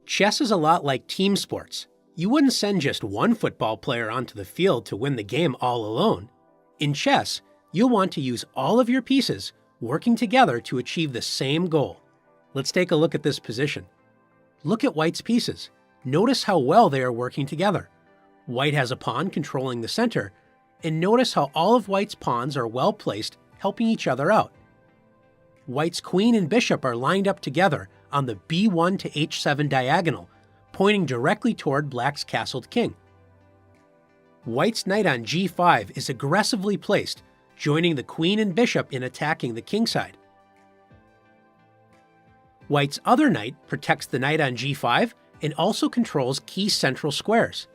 Chess is a lot like team sports. You wouldn't send just one football player onto the field to win the game all alone. In chess, you'll want to use all of your pieces working together to achieve the same goal. Let's take a look at this position. Look at White's pieces. Notice how well they are working together. White has a pawn controlling the center, and notice how all of White's pawns are well placed, helping each other out. White's queen and bishop are lined up together on the b1 to h7 diagonal, pointing directly toward Black's castled king. White's knight on g5 is aggressively placed, joining the queen and bishop in attacking the king side. White's other knight protects the knight on g5 and also controls key central squares.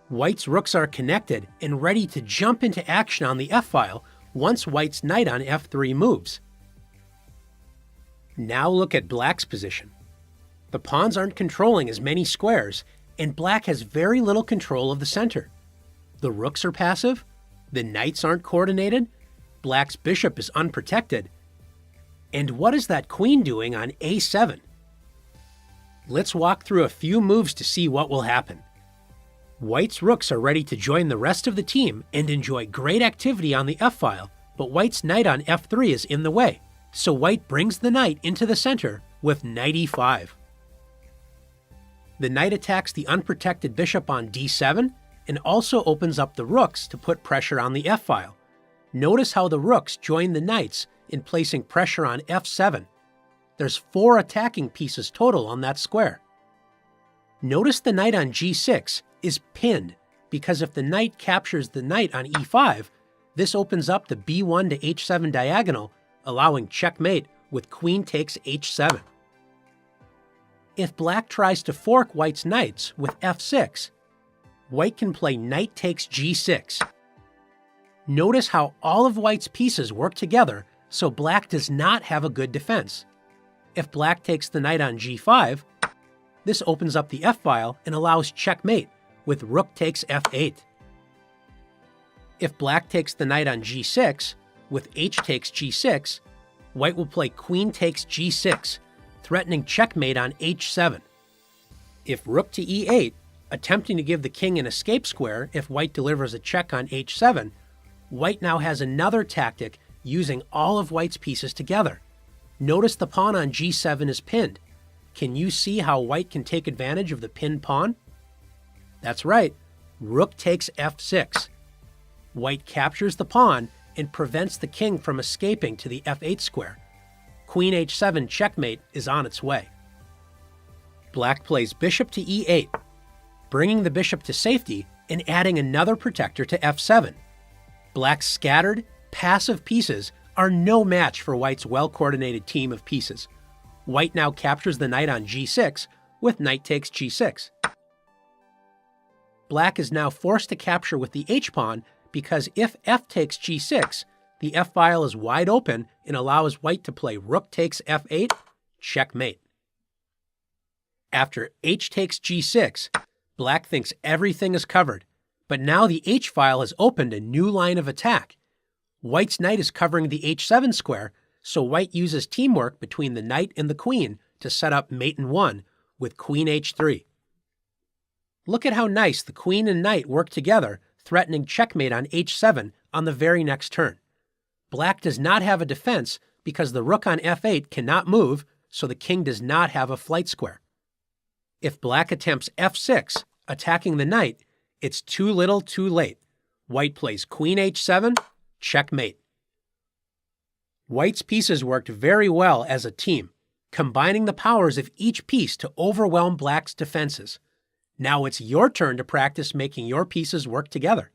White's rooks are connected and ready to jump into action on the f-file once White's knight on f3 moves. Now look at Black's position. The pawns aren't controlling as many squares, and Black has very little control of the center. The rooks are passive, the knights aren't coordinated, Black's bishop is unprotected, and what is that queen doing on a7? Let's walk through a few moves to see what will happen. White's rooks are ready to join the rest of the team and enjoy great activity on the f-file, but White's knight on f3 is in the way, so White brings the knight into the center with knight e5. The knight attacks the unprotected bishop on d7 and also opens up the rooks to put pressure on the f-file. Notice how the rooks join the knights in placing pressure on f7. There's 4 attacking pieces total on that square. Notice the knight on g6 is pinned because if the knight captures the knight on e5, this opens up the b1 to h7 diagonal, allowing checkmate with queen takes h7. If Black tries to fork White's knights with f6, White can play knight takes g6. Notice how all of White's pieces work together, so Black does not have a good defense. If Black takes the knight on g5, this opens up the f-file and allows checkmate with rook takes f8. If Black takes the knight on g6, with h takes g6, White will play queen takes g6, threatening checkmate on h7. If rook to e8, attempting to give the king an escape square if White delivers a check on h7, White now has another tactic using all of White's pieces together. Notice the pawn on g7 is pinned. Can you see how White can take advantage of the pinned pawn? That's right, rook takes f6. White captures the pawn and prevents the king from escaping to the f8 square. Queen h7 checkmate is on its way. Black plays bishop to e8, bringing the bishop to safety and adding another protector to f7. Black's scattered, passive pieces are no match for White's well-coordinated team of pieces. White now captures the knight on g6 with knight takes g6. Black is now forced to capture with the h-pawn because if f takes g6, the f-file is wide open and allows White to play rook takes f8, checkmate. After h takes g6, Black thinks everything is covered, but now the h-file has opened a new line of attack. White's knight is covering the h7 square, so White uses teamwork between the knight and the queen to set up mate in 1 with queen h3. Look at how nice the queen and knight work together, threatening checkmate on h7 on the very next turn. Black does not have a defense because the rook on f8 cannot move, so the king does not have a flight square. If Black attempts f6, attacking the knight, it's too little too late. White plays queen h7, checkmate. White's pieces worked very well as a team, combining the powers of each piece to overwhelm Black's defenses. Now it's your turn to practice making your pieces work together.